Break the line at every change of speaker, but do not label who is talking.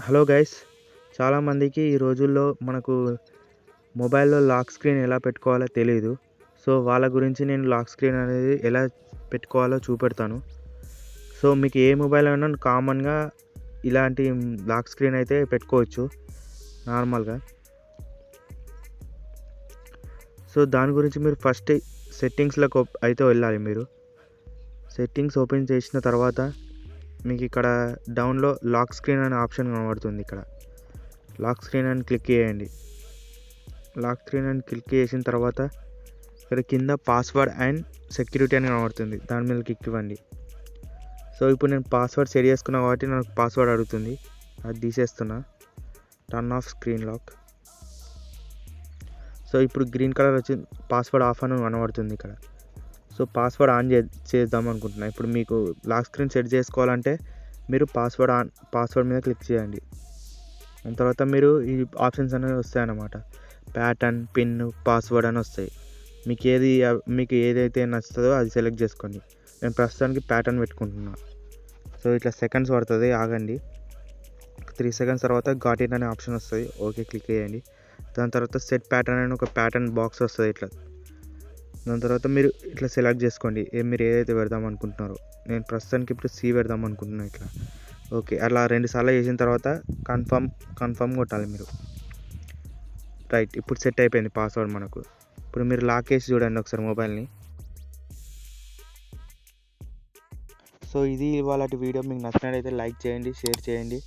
Hello guys, చాలామందికి ఈ రోజుల్లో మనకు మొబైల్లో లాక్ స్క్రీన్ ఎలా పెట్టుకోవాలో తెలియదు. సో వాళ్ళ గురించి నేను లాక్ స్క్రీన్ అనేది ఎలా పెట్టుకోవాలో చూపెడతాను. సో మీకు ఏ మొబైల్ అయినా కామన్గా ఇలాంటి లాక్ స్క్రీన్ అయితే పెట్టుకోవచ్చు నార్మల్గా. సో దాని గురించి మీరు ఫస్ట్ సెట్టింగ్స్లోకి అయితే వెళ్ళాలి. మీరు సెట్టింగ్స్ ఓపెన్ చేసిన తర్వాత మీకు ఇక్కడ డౌన్లో లాక్ స్క్రీన్ అనే ఆప్షన్ కనబడుతుంది. ఇక్కడ లాక్ స్క్రీన్ అని క్లిక్ చేయండి. లాక్ స్క్రీన్ అని క్లిక్ చేసిన తర్వాత ఇక్కడ కింద పాస్వర్డ్ అండ్ సెక్యూరిటీ అని కనబడుతుంది, దాని మీద క్లిక్ ఇవ్వండి. సో ఇప్పుడు నేను పాస్వర్డ్ సెట్ చేసుకున్నా కాబట్టి నాకు పాస్వర్డ్ అడుగుతుంది, అది తీసేస్తున్నా. Turn off screen lock. So ఇప్పుడు గ్రీన్ కలర్ వచ్చి పాస్వర్డ్ ఆఫ్ అని కనబడుతుంది ఇక్కడ. సో పాస్వర్డ్ ఆన్ చేద్దాం అనుకుంటున్నా. ఇప్పుడు మీకు లాక్ స్క్రీన్ సెట్ చేసుకోవాలంటే మీరు పాస్వర్డ్ మీద క్లిక్ చేయండి. దాని తర్వాత మీరు ఈ ఆప్షన్స్ అనేవి వస్తాయి అన్నమాట. ప్యాటర్న్, పిన్, పాస్వర్డ్ అని వస్తాయి. మీకు ఏదైతే నచ్చుతుందో అది సెలెక్ట్ చేసుకోండి. నేను ప్రస్తుతానికి ప్యాటర్న్ పెట్టుకుంటున్నా. సో ఇట్లా సెకండ్స్ పడుతుంది, ఆగండి. 3 సెకండ్స్ తర్వాత గాట్ ఇట్ అనే ఆప్షన్ వస్తుంది, ఓకే క్లిక్ చేయండి. దాని తర్వాత సెట్ ప్యాటర్న్ అని ఒక ప్యాటర్న్ బాక్స్ వస్తుంది ఇట్లా. దాని తర్వాత మీరు ఇట్లా సెలెక్ట్ చేసుకోండి మీరు ఏదైతే పెడదాం అనుకుంటున్నారో. నేను ప్రస్తుతానికి ఇప్పుడు సి పెడదాం అనుకుంటున్నాను ఇట్లా. ఓకే, అలా 2 సార్లు చేసిన తర్వాత కన్ఫర్మ్ కొట్టాలి మీరు. రైట్, ఇప్పుడు సెట్ అయిపోయింది పాస్వర్డ్ మనకు. ఇప్పుడు మీరు లాక్ చేసి చూడండి ఒకసారి మొబైల్ని. సో ఇది ఇవాళ వీడియో. మీకు నచ్చినట్లయితే లైక్ చేయండి, షేర్ చేయండి.